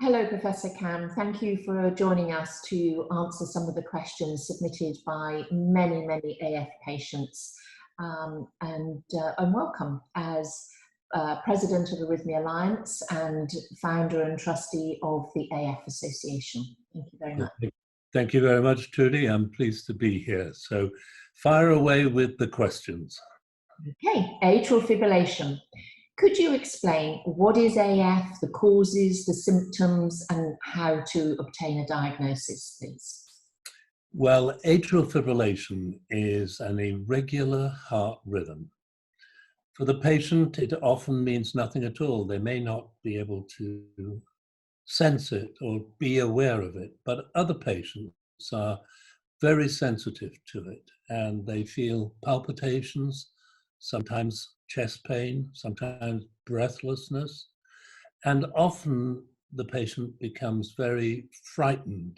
Hello, Professor Camm. Thank you for joining us to answer some of the questions submitted by many AF patients. And welcome as President of Arrhythmia Alliance and founder and trustee of the AF Association. Thank you very much. Thank you very much, Trudy. I'm pleased to be here. So fire away with the questions. Okay, atrial fibrillation. Could you explain what is AF, the causes, the symptoms, and how to obtain a diagnosis, please? Well, atrial fibrillation is an irregular heart rhythm. For the patient, it often means nothing at all. They may not be able to sense it or be aware of it, but other patients are very sensitive to it, and they feel palpitations, sometimes chest pain, sometimes breathlessness, and often the patient becomes very frightened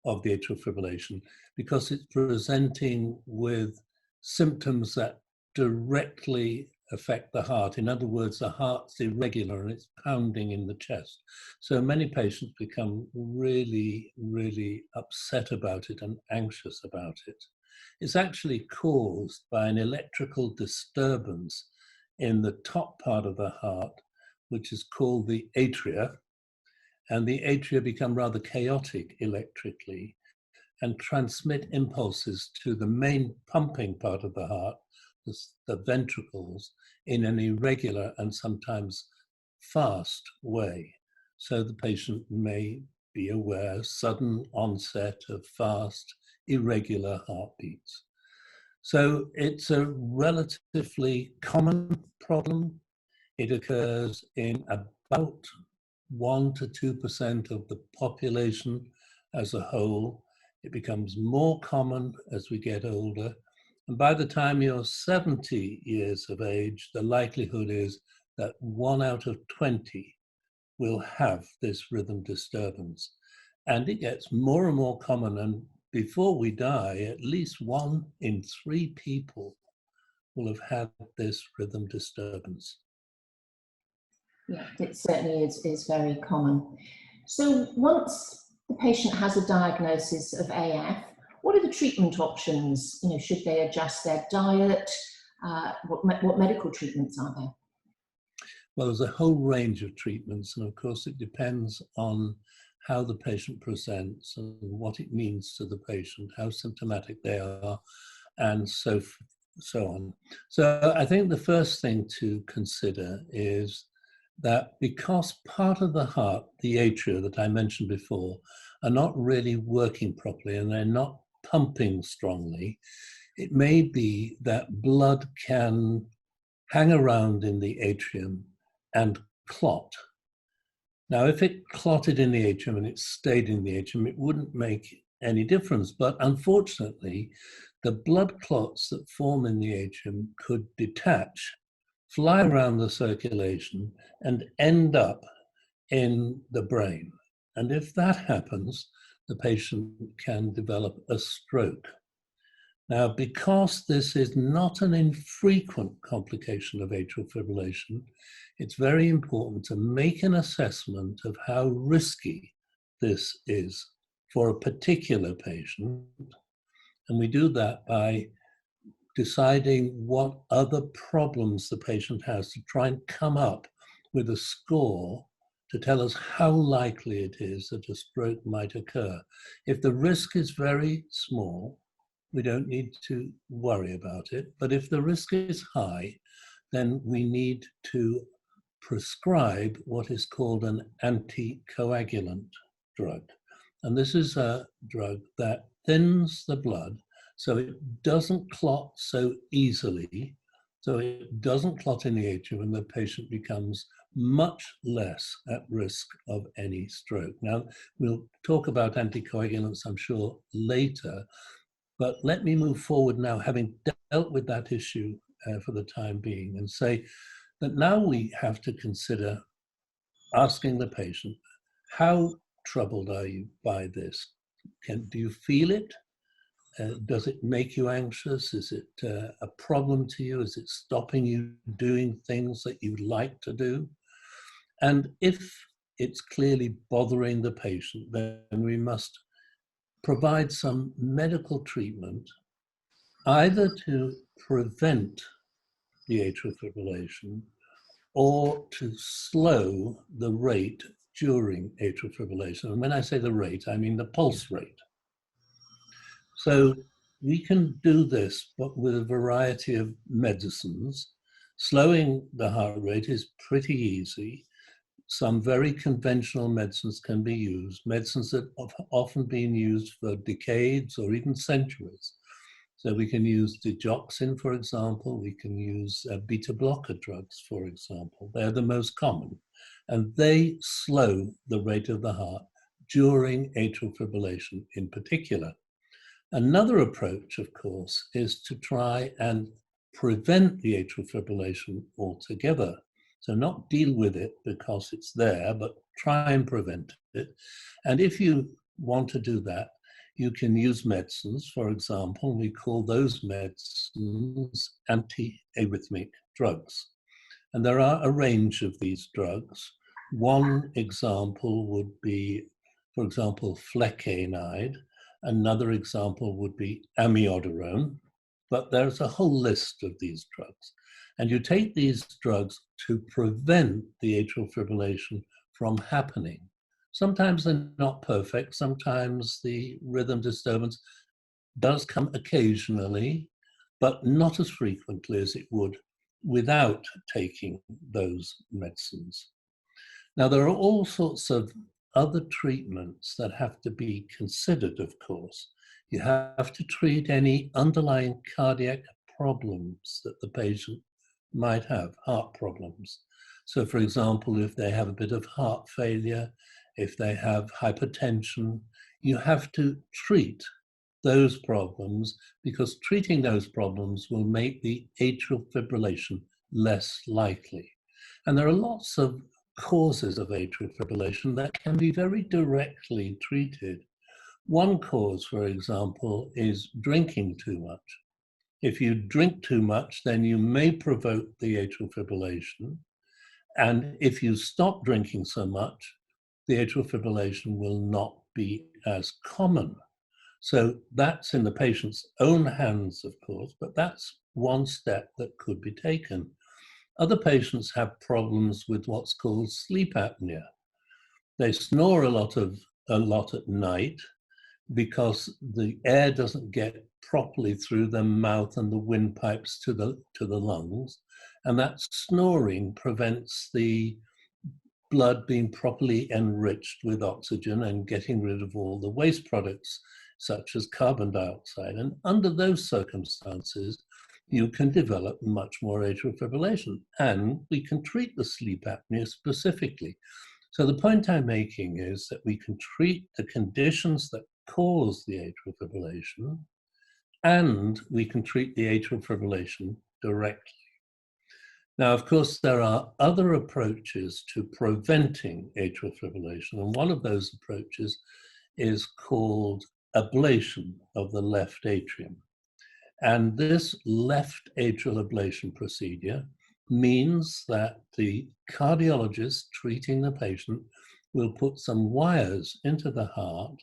of the atrial fibrillation because it's presenting with symptoms that directly affect the heart. In other words, the heart's irregular and it's pounding in the chest. So many patients become really upset about it and anxious about it. It's actually caused by an electrical disturbance in the top part of the heart, which is called the atria, and the atria become rather chaotic electrically and transmit impulses to the main pumping part of the heart, the ventricles, in an irregular and sometimes fast way. So the patient may be aware of sudden onset of fast, irregular heartbeats. So it's a relatively common problem. It occurs in about 1 to 2% of the population as a whole. It becomes more common as we get older. And by the time you're 70 years of age, the likelihood is that 1 out of 20 will have this rhythm disturbance. And it gets more and more common. And before we die, at least 1 in 3 people will have had this rhythm disturbance. Yeah, it certainly is very common. So once the patient has a diagnosis of AF, what are the treatment options? You know, should they adjust their diet? What medical treatments are there? Well, there's a whole range of treatments, and of course it depends on how the patient presents and what it means to the patient, how symptomatic they are, and so on. So I think the first thing to consider is that because part of the heart, the atria that I mentioned before, are not really working properly and they're not pumping strongly, it may be that blood can hang around in the atrium and clot. Now, if it clotted in the atrium and it stayed in the atrium, it wouldn't make any difference. But unfortunately, the blood clots that form in the atrium could detach, fly around the circulation, and end up in the brain. And if that happens, the patient can develop a stroke. Now, because this is not an infrequent complication of atrial fibrillation, it's very important to make an assessment of how risky this is for a particular patient. And we do that by deciding what other problems the patient has to try and come up with a score to tell us how likely it is that a stroke might occur. If the risk is very small, we don't need to worry about it. But if the risk is high, then we need to prescribe what is called an anticoagulant drug. And this is a drug that thins the blood so it doesn't clot so easily, so it doesn't clot in the atrium, and the patient becomes much less at risk of any stroke. Now, we'll talk about anticoagulants, I'm sure, later, but let me move forward now, having dealt with that issue for the time being, and say that now we have to consider asking the patient, how troubled are you by this? Do you feel it? Does it make you anxious? Is it a problem to you? Is it stopping you doing things that you'd like to do? And if it's clearly bothering the patient, then we must provide some medical treatment either to prevent the atrial fibrillation or to slow the rate during atrial fibrillation. And when I say the rate, I mean the pulse rate. So we can do this, but with a variety of medicines. Slowing the heart rate is pretty easy. Some very conventional medicines can be used, medicines that have often been used for decades or even centuries. So we can use digoxin, for example. We can use beta blocker drugs, for example. They're the most common. And they slow the rate of the heart during atrial fibrillation in particular. Another approach, of course, is to try and prevent the atrial fibrillation altogether. So not deal with it because it's there, but try and prevent it. And if you want to do that, you can use medicines. For example, we call those medicines anti-arrhythmic drugs. And there are a range of these drugs. One example would be, for example, flecainide. Another example would be amiodarone. But there's a whole list of these drugs. And you take these drugs to prevent the atrial fibrillation from happening. Sometimes they're not perfect. Sometimes the rhythm disturbance does come occasionally, but not as frequently as it would without taking those medicines. Now, there are all sorts of other treatments that have to be considered, of course. You have to treat any underlying cardiac problems that the patient might have, heart problems. So, for example, if they have a bit of heart failure, if they have hypertension, you have to treat those problems, because treating those problems will make the atrial fibrillation less likely. And there are lots of causes of atrial fibrillation that can be very directly treated. One cause, for example, is drinking too much. If you drink too much, then you may provoke the atrial fibrillation. And if you stop drinking so much, the atrial fibrillation will not be as common. So that's in the patient's own hands, of course, but that's one step that could be taken. Other patients have problems with what's called sleep apnea. They snore a lot at night because the air doesn't get properly through the mouth and the windpipes to the lungs, and that snoring prevents the blood being properly enriched with oxygen and getting rid of all the waste products such as carbon dioxide. And under those circumstances, you can develop much more atrial fibrillation, and we can treat the sleep apnea specifically. So the point I'm making is that we can treat the conditions that cause the atrial fibrillation, and we can treat the atrial fibrillation directly. Now, of course, there are other approaches to preventing atrial fibrillation, and one of those approaches is called ablation of the left atrium. And this left atrial ablation procedure means that the cardiologist treating the patient will put some wires into the heart,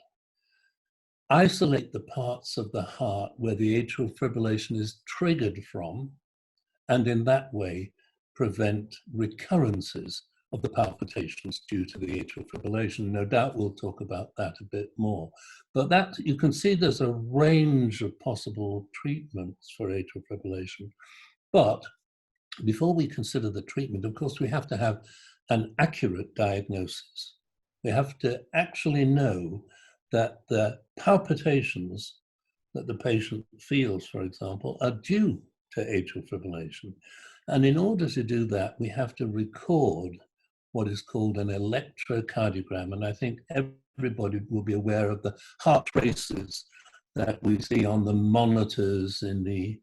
isolate the parts of the heart where the atrial fibrillation is triggered from, and in that way prevent recurrences of the palpitations due to the atrial fibrillation. No doubt we'll talk about that a bit more. But that, you can see there's a range of possible treatments for atrial fibrillation. But before we consider the treatment, of course, we have to have an accurate diagnosis. We have to actually know that the palpitations that the patient feels, for example, are due to atrial fibrillation. And in order to do that, we have to record what is called an electrocardiogram. And I think everybody will be aware of the heart races that we see on the monitors in the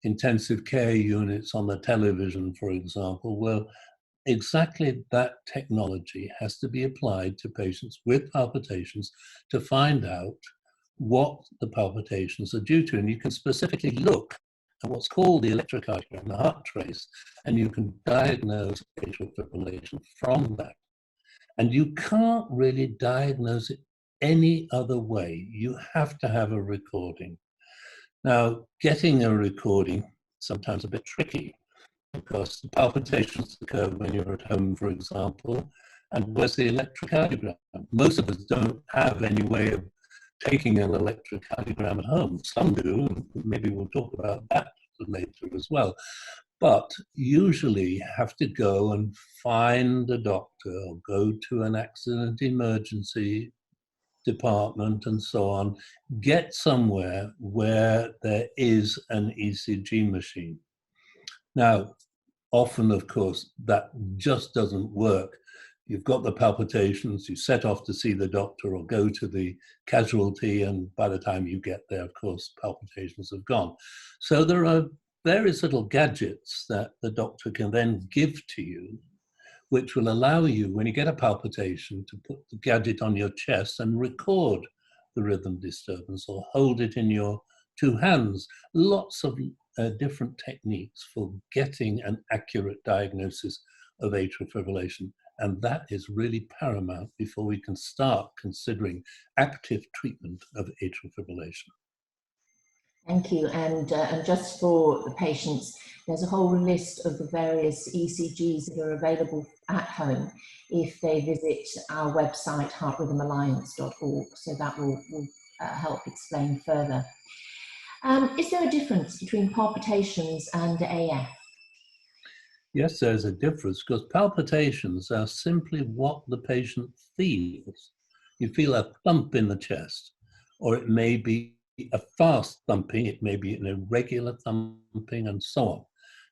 intensive care units on the television, for example. Well, exactly that technology has to be applied to patients with palpitations to find out what the palpitations are due to. And you can specifically look at what's called the electrocardiogram, the heart trace, and you can diagnose atrial fibrillation from that. And you can't really diagnose it any other way. You have to have a recording. Now, getting a recording is sometimes a bit tricky because the palpitations occur when you're at home, for example, and where's the electrocardiogram? Most of us don't have any way of taking an electrocardiogram at home. Some do, and maybe we'll talk about that later as well. But usually you have to go and find a doctor or go to an accident emergency department and so on, get somewhere where there is an ECG machine. Now, often, of course, that just doesn't work. You've got the palpitations, you set off to see the doctor or go to the casualty, and by the time you get there, of course, palpitations have gone. So there are various little gadgets that the doctor can then give to you, which will allow you, when you get a palpitation, to put the gadget on your chest and record the rhythm disturbance or hold it in your two hands. Lots of different techniques for getting an accurate diagnosis of atrial fibrillation. And that is really paramount before we can start considering active treatment of atrial fibrillation. Thank you. And just for the patients, there's a whole list of the various ECGs that are available at home if they visit our website, heartrhythmalliance.org. So that will help explain further. Is there a difference between palpitations and AF? Yes, there's a difference because palpitations are simply what the patient feels. You feel a thump in the chest, or it may be a fast thumping, it may be an irregular thumping, and so on.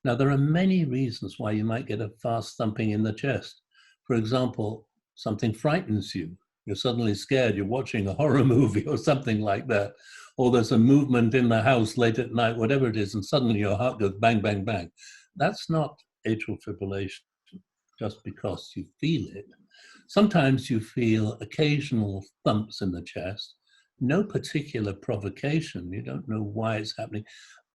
Now, there are many reasons why you might get a fast thumping in the chest. For example, something frightens you. You're suddenly scared, you're watching a horror movie or something like that. Or there's a movement in the house late at night, whatever it is, and suddenly your heart goes bang, bang, bang. That's not atrial fibrillation just because you feel it. Sometimes you feel occasional thumps in the chest, no particular provocation, you don't know why it's happening,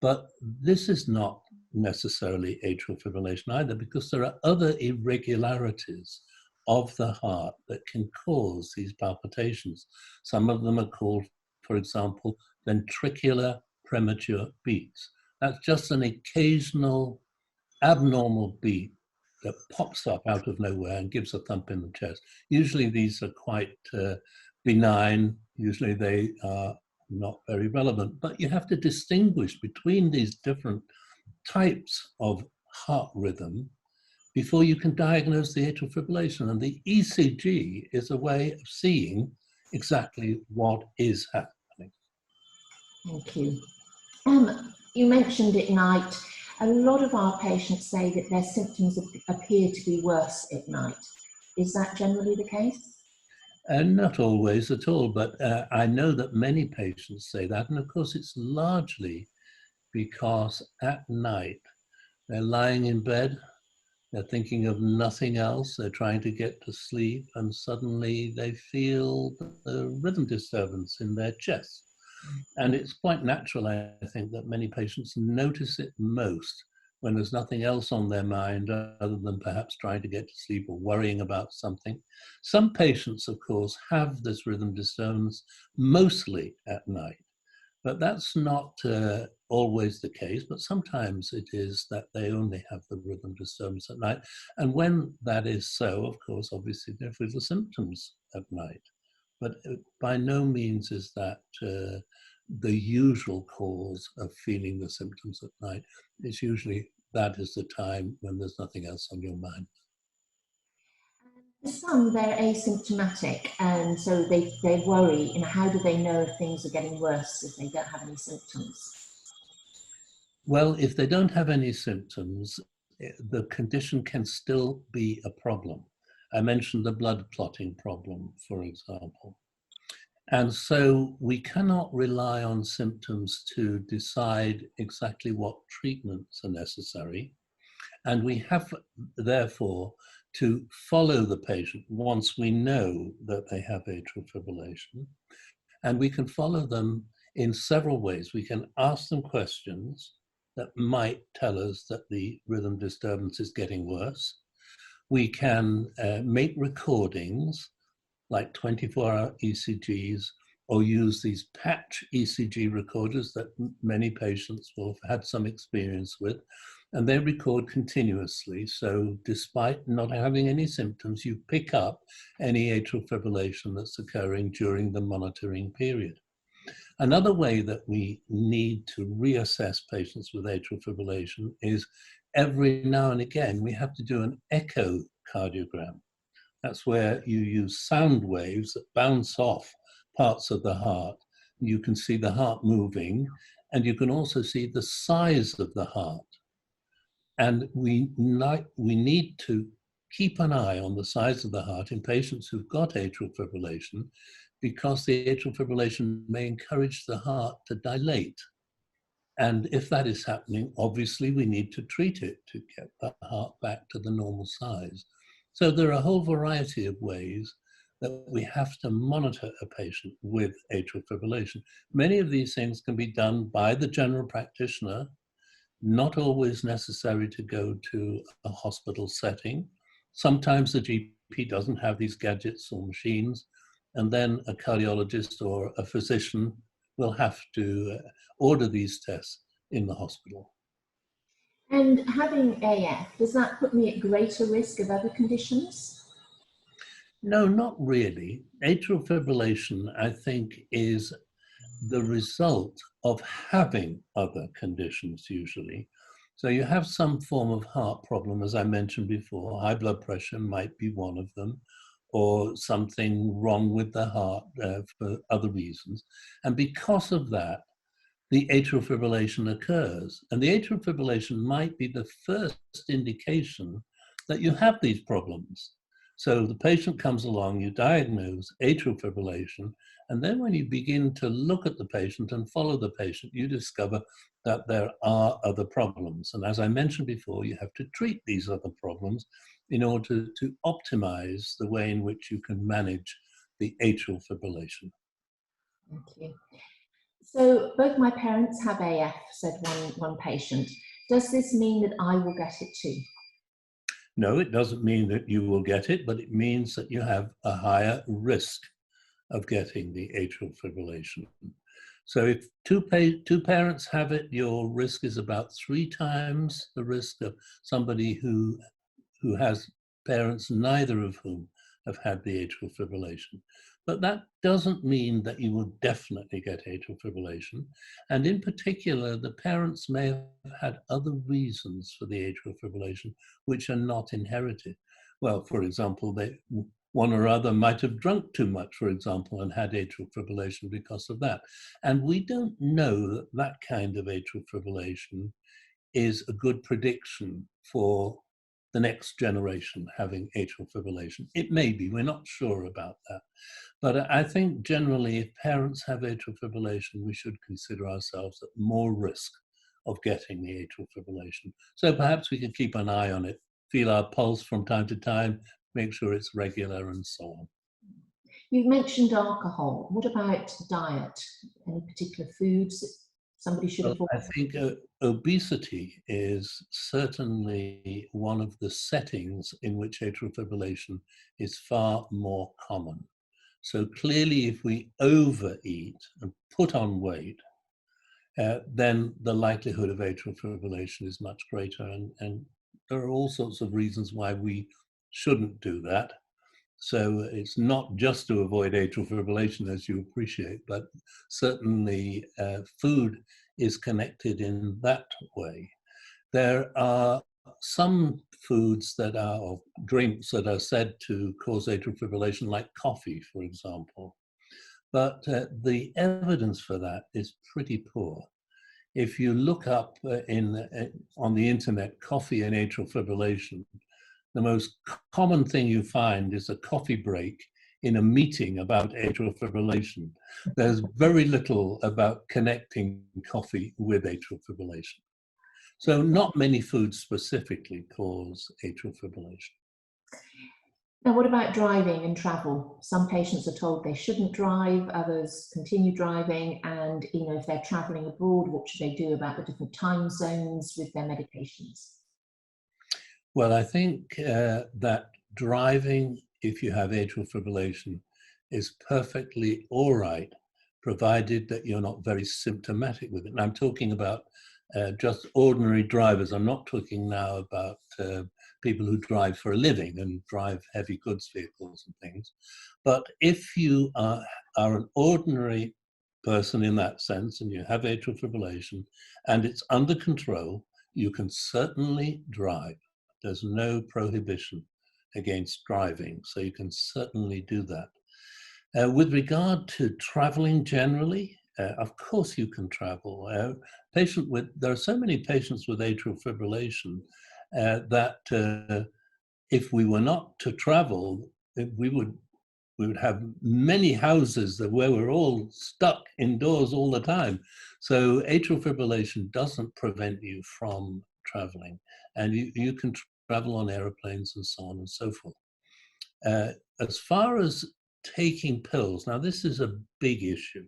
but this is not necessarily atrial fibrillation either, because there are other irregularities of the heart that can cause these palpitations. Some of them are called, for example, ventricular premature beats. That's just an occasional abnormal beat that pops up out of nowhere and gives a thump in the chest. Usually these are quite benign. Usually they are not very relevant, but you have to distinguish between these different types of heart rhythm before you can diagnose the atrial fibrillation. And the ECG is a way of seeing exactly what is happening. Thank you. You mentioned at night. A lot of our patients say that their symptoms appear to be worse at night. Is that generally the case? Not always at all, but I know that many patients say that. And of course, it's largely because at night they're lying in bed, they're thinking of nothing else, they're trying to get to sleep, and suddenly they feel the rhythm disturbance in their chest. And it's quite natural, I think, that many patients notice it most when there's nothing else on their mind other than perhaps trying to get to sleep or worrying about something. Some patients, of course, have this rhythm disturbance mostly at night, but that's not always the case, but sometimes it is that they only have the rhythm disturbance at night. And when that is so, of course, obviously there are the symptoms at night. But by no means is that the usual cause of feeling the symptoms at night. It's usually that is the time when there's nothing else on your mind. For some, they're asymptomatic, and so they worry, how do they know if things are getting worse if they don't have any symptoms? Well, if they don't have any symptoms, the condition can still be a problem. I mentioned the blood clotting problem, for example. And so we cannot rely on symptoms to decide exactly what treatments are necessary. And we have, therefore, to follow the patient once we know that they have atrial fibrillation. And we can follow them in several ways. We can ask them questions that might tell us that the rhythm disturbance is getting worse. We can make recordings like 24-hour ECGs, or use these patch ECG recorders that many patients will have had some experience with, and they record continuously. So despite not having any symptoms, you pick up any atrial fibrillation that's occurring during the monitoring period. Another way that we need to reassess patients with atrial fibrillation is every now and again, we have to do an echocardiogram. That's where you use sound waves that bounce off parts of the heart. You can see the heart moving, and you can also see the size of the heart. And we need to keep an eye on the size of the heart in patients who've got atrial fibrillation, because the atrial fibrillation may encourage the heart to dilate. And if that is happening, obviously we need to treat it to get the heart back to the normal size. So there are a whole variety of ways that we have to monitor a patient with atrial fibrillation. Many of these things can be done by the general practitioner, not always necessary to go to a hospital setting. Sometimes the GP doesn't have these gadgets or machines, and then a cardiologist or a physician will have to order these tests in the hospital. And having AF, does that put me at greater risk of other conditions? No, not really. Atrial fibrillation, I think, is the result of having other conditions usually. So you have some form of heart problem, as I mentioned before. High blood pressure might be one of them, or something wrong with the heart for other reasons. And because of that, the atrial fibrillation occurs. And the atrial fibrillation might be the first indication that you have these problems. So the patient comes along, you diagnose atrial fibrillation, and then when you begin to look at the patient and follow the patient, you discover that there are other problems. And as I mentioned before, you have to treat these other problems in order to optimize the way in which you can manage the atrial fibrillation. Thank you. So both my parents have AF, said one patient. Does this mean that I will get it too? No, it doesn't mean that you will get it, but it means that you have a higher risk of getting the atrial fibrillation. So if two parents have it, your risk is about 3 times the risk of somebody who has parents, neither of whom have had the atrial fibrillation. But that doesn't mean that you will definitely get atrial fibrillation. And in particular, the parents may have had other reasons for the atrial fibrillation, which are not inherited. Well, for example, one or other might have drunk too much, for example, and had atrial fibrillation because of that. And we don't know that that kind of atrial fibrillation is a good prediction for the next generation having atrial fibrillation. It may be, we're not sure about that. But I think generally if parents have atrial fibrillation, we should consider ourselves at more risk of getting the atrial fibrillation. So perhaps we can keep an eye on it, feel our pulse from time to time, make sure it's regular and so on. You've mentioned alcohol. What about diet? Any particular foods that somebody should avoid? I think obesity is certainly one of the settings in which atrial fibrillation is far more common. So clearly, if we overeat and put on weight, then the likelihood of atrial fibrillation is much greater. And there are all sorts of reasons why we shouldn't do that. So it's not just to avoid atrial fibrillation, as you appreciate, but certainly food is connected in that way. There are some foods that are, or drinks that are said to cause atrial fibrillation, like coffee, for example. But the evidence for that is pretty poor. If you look up on the internet, coffee and atrial fibrillation, the most common thing you find is a coffee break in a meeting about atrial fibrillation. There's very little about connecting coffee with atrial fibrillation. So not many foods specifically cause atrial fibrillation. Now, what about driving and travel? Some patients are told they shouldn't drive, others continue driving, and if they're traveling abroad, what should they do about the different time zones with their medications? Well, I think that driving, if you have atrial fibrillation, is perfectly all right, provided that you're not very symptomatic with it. And I'm talking about just ordinary drivers. I'm not talking now about people who drive for a living and drive heavy goods vehicles and things. But if you are an ordinary person in that sense, and you have atrial fibrillation, and it's under control, you can certainly drive. There's no prohibition against driving, so you can certainly do that. With regard to traveling generally, of course you can travel. There are so many patients with atrial fibrillation that if we were not to travel, we would have many houses where we're all stuck indoors all the time. So atrial fibrillation doesn't prevent you from traveling, and you can travel on airplanes and so on and so forth. As far as taking pills, now this is a big issue,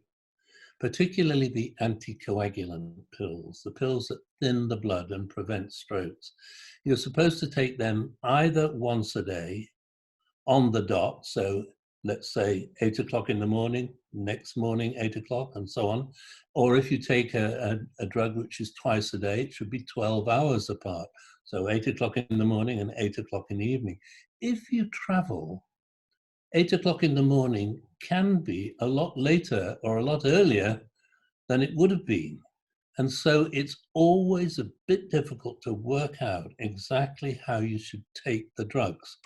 particularly the anticoagulant pills, the pills that thin the blood and prevent strokes. You're supposed to take them either once a day on the dot, so let's say 8 o'clock in the morning, next morning 8 o'clock, and so on. Or if you take a drug which is twice a day, it should be 12 hours apart. So 8 o'clock in the morning and 8 o'clock in the evening. If you travel, 8 o'clock in the morning can be a lot later or a lot earlier than it would have been. And so it's always a bit difficult to work out exactly how you should take the drugs.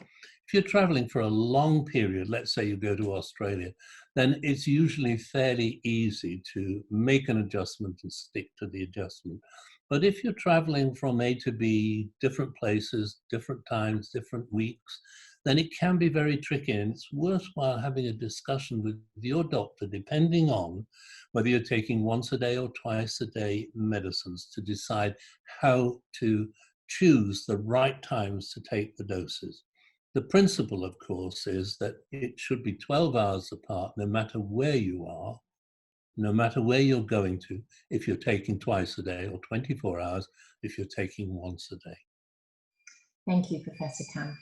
If you're traveling for a long period, let's say you go to Australia, then it's usually fairly easy to make an adjustment and stick to the adjustment. But if you're traveling from A to B, different places, different times, different weeks, then it can be very tricky, and it's worthwhile having a discussion with your doctor, depending on whether you're taking once a day or twice a day medicines, to decide how to choose the right times to take the doses. The principle, of course, is that it should be 12 hours apart, no matter where you are, no matter where you're going to, if you're taking twice a day, or 24 hours if you're taking once a day. Thank you, Professor Camm.